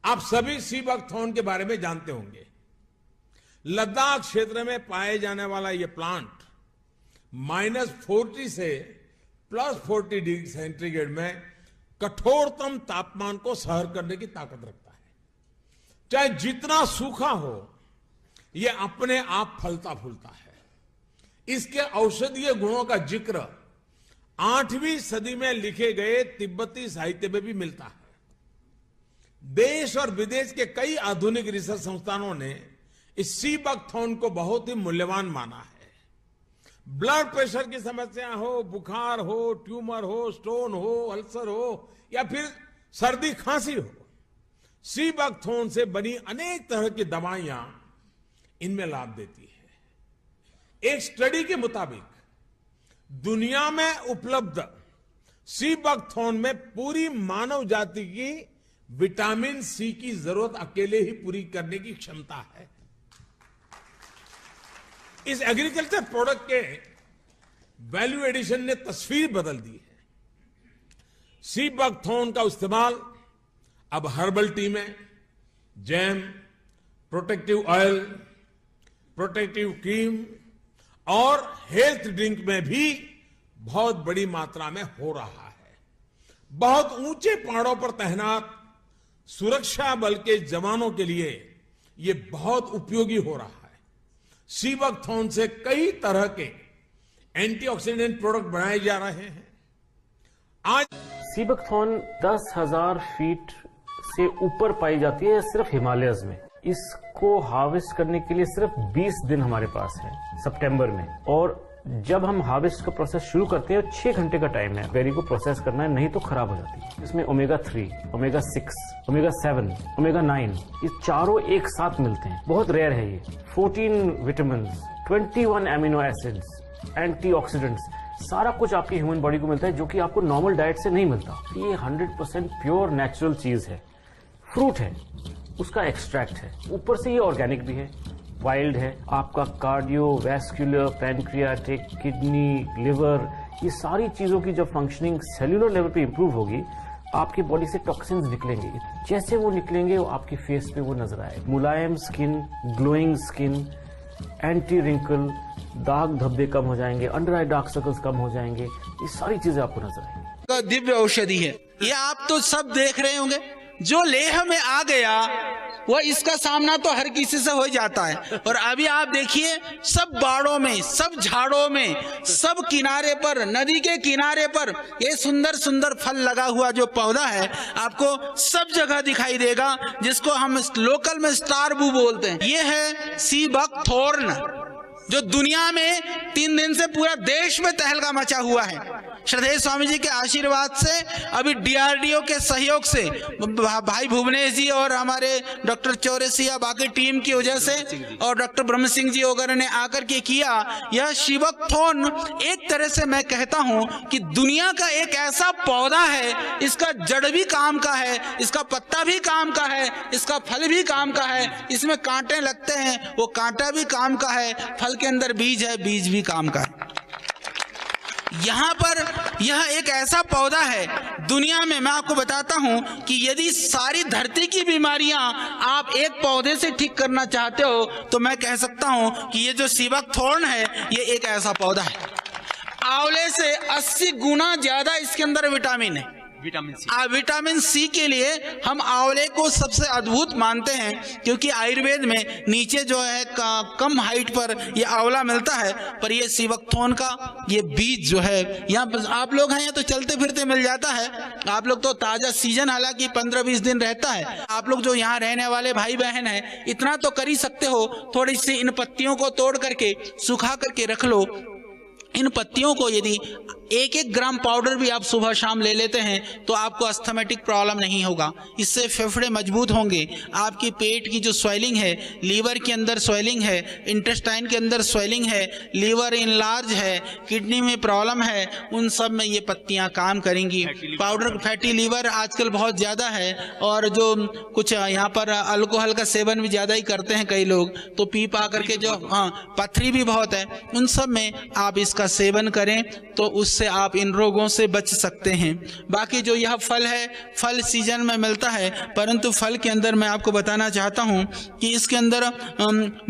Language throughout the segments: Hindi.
आप सभी सी बकथॉर्न के बारे में जानते होंगे। लद्दाख क्षेत्र में पाए जाने वाला यह प्लांट -40 से +40 डिग्री सेंटीग्रेड में कठोरतम तापमान को सहन करने की ताकत रखता है। चाहे जितना सूखा हो, यह अपने आप फलता फूलता है। इसके औषधीय गुणों का जिक्र 8वीं सदी में लिखे गए तिब्बती साहित्य में भी मिलता है। देश और विदेश के कई आधुनिक रिसर्च संस्थानों ने इस सी बकथॉर्न को बहुत ही मूल्यवान माना है। ब्लड प्रेशर की समस्या हो, बुखार हो, ट्यूमर हो, स्टोन हो, अल्सर हो या फिर सर्दी खांसी हो, सी बकथॉर्न से बनी अनेक तरह की दवाइयां इनमें लाभ देती है। एक स्टडी के मुताबिक दुनिया में उपलब्ध सी बकथॉर्न में पूरी मानव जाति की विटामिन सी की जरूरत अकेले ही पूरी करने की क्षमता है। इस एग्रीकल्चर प्रोडक्ट के वैल्यू एडिशन ने तस्वीर बदल दी है। सी बकथॉर्न का इस्तेमाल अब हर्बल टी में, jam, protective oil, protective cream और हेल्थ ड्रिंक में भी बहुत बड़ी मात्रा में हो रहा है। बहुत ऊंचे पहाड़ों पर तैनात सुरक्षा बल के जवानों के लिए यह बहुत उपयोगी हो रहा है। सी बकथॉर्न से कई तरह के एंटीऑक्सीडेंट प्रोडक्ट बनाए जा रहे हैं। आज सी बकथॉर्न 10,000 फीट से ऊपर पाई जाती है सिर्फ हिमालयस में। इसको हार्वेस्ट करने के लिए सिर्फ 20 दिन हमारे पास है सितंबर में, और जब हम हार्वेस्ट का प्रोसेस शुरू करते हैं 6 घंटे का टाइम है बेरी को प्रोसेस करना है, नहीं तो खराब हो जाती है। इसमें ओमेगा 3, ओमेगा 6, ओमेगा 7, ओमेगा 9 ये चारों एक साथ मिलते हैं। बहुत रेयर है ये। 14 विटामिन, 21 एमिनो एसिड्स, एंटीऑक्सीडेंट्स, सारा कुछ आपकी ह्यूमन बॉडी को मिलता है जो कि आपको नॉर्मल डाइट से नहीं मिलता। ये 100% प्योर नेचुरल चीज है। फ्रूट है, उसका एक्सट्रैक्ट है, ऊपर से ये ऑर्गेनिक भी है, वाइल्ड है। आपका कार्डियोवैस्कुलर, पैनक्रियाटिक, किडनी, लिवर, ये सारी चीजों की जब फंक्शनिंग सेल्यूलर लेवल पे इंप्रूव होगी, आपकी बॉडी से टॉक्सिन्स निकलेंगे। जैसे वो निकलेंगे वो आपकी फेस पे वो नजर आए। मुलायम skin, glowing skin, anti wrinkle, दाग धब्बे कम हो जाएंगे, अंडर आई डार्क सर्कल्स कम हो जाएंगे। ये सारी चीजें आपको नजर आएंगी। दिव्य औषधि है ये, आप तो सब देख रहे होंगे। जो लेह में आ गया वो इसका सामना तो हर किसी से हो जाता है। और अभी आप देखिए सब बाड़ों में, सब झाड़ों में, सब किनारे पर, नदी के किनारे पर ये सुंदर सुंदर फल लगा हुआ जो पौधा है आपको सब जगह दिखाई देगा, जिसको हम लोकल में स्टार बू बोलते हैं। ये है सी बकथॉर्न, जो दुनिया में 3 दिन से पूरा देश में तहलका मचा हुआ है। श्रद्धेय स्वामी जी के आशीर्वाद से, अभी DRDO के सहयोग से, भाई भुवनेश जी और हमारे डॉक्टर चौरसिया बाकी टीम की वजह से और डॉक्टर ब्रह्म सिंह जी वगैरह ने आकर के किया। यह सी बकथॉर्न एक तरह से मैं कहता हूं कि दुनिया का एक ऐसा पौधा है, इसका जड़ भी काम का है, इसका पत्ता भी काम का है, इसका फल भी काम का है। इसमें कांटे लगते हैं, वो कांटा भी काम का है, फल के अंदर बीज है, बीज भी काम का है। यहाँ पर यह एक ऐसा पौधा है दुनिया में, मैं आपको बताता हूं कि यदि सारी धरती की बीमारियां आप एक पौधे से ठीक करना चाहते हो तो मैं कह सकता हूं कि ये जो सी बकथॉर्न है ये एक ऐसा पौधा है। आंवले से 80 गुना ज्यादा इसके अंदर विटामिन है। विटामिन सी के लिए हम आंवले को सबसे अद्भुत मानते हैं, क्योंकि आयुर्वेद में नीचे जो है कम हाइट पर ये आंवला मिलता है, पर ये सी बकथॉर्न का ये बीज जो है यहाँ आप लोग हैं तो चलते फिरते मिल जाता है। आप लोग तो ताजा सीजन हालांकि 15-20 दिन रहता है। आप लोग जो यहाँ रहने वाले भाई बहन हैं इतना तो कर ही सकते हो, थोड़ी सी इन पत्तियों को तोड़ करके सुखा करके रख लो। इन पत्तियों को यदि 1-1 ग्राम पाउडर भी आप सुबह शाम ले लेते हैं तो आपको अस्थमेटिक प्रॉब्लम नहीं होगा। इससे फेफड़े मजबूत होंगे। आपकी पेट की जो स्वेलिंग है, लीवर के अंदर स्वेलिंग है, इंटेस्टाइन के अंदर स्वेलिंग है, लीवर इनलार्ज है, किडनी में प्रॉब्लम है, उन सब में ये पत्तियां काम करेंगी। पाउडर फैटी लीवर आजकल बहुत ज़्यादा है, और जो कुछ यहाँ पर अल्कोहल का सेवन भी ज़्यादा ही करते हैं कई लोग, तो पी पा करके जो पथरी भी बहुत है, उन सब में आप इसका इसका सेवन करें तो उससे आप इन रोगों से बच सकते हैं। बाकी जो यह फल है, फल सीजन में मिलता है, परंतु फल के अंदर मैं आपको बताना चाहता हूं कि इसके अंदर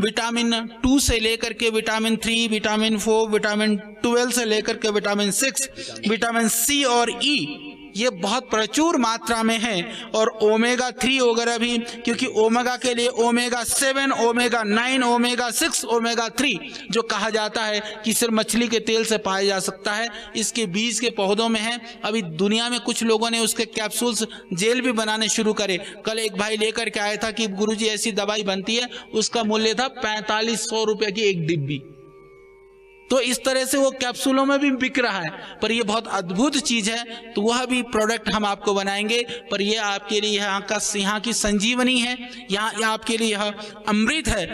विटामिन 2 से लेकर के विटामिन 3, विटामिन 4, विटामिन 12 से लेकर के विटामिन 6, विटामिन सी और ई ये बहुत प्रचुर मात्रा में है। और ओमेगा 3 वगैरह भी, क्योंकि ओमेगा के लिए ओमेगा 7, ओमेगा 9, ओमेगा 6, ओमेगा 3 जो कहा जाता है कि सिर्फ मछली के तेल से पाया जा सकता है, इसके बीज के पौधों में है। अभी दुनिया में कुछ लोगों ने उसके कैप्सूल्स जेल भी बनाने शुरू करे। कल एक भाई लेकर के आया था कि गुरुजी ऐसी दवाई बनती है, उसका मूल्य था 4500 रुपए की एक डिब्बी। तो इस तरह से वो कैप्सूलों में भी बिक रहा है, पर ये बहुत अद्भुत चीज है। तो वह भी प्रोडक्ट हम आपको बनाएंगे, पर ये आपके लिए यहाँ की संजीवनी है, यहाँ आपके लिए यह अमृत है।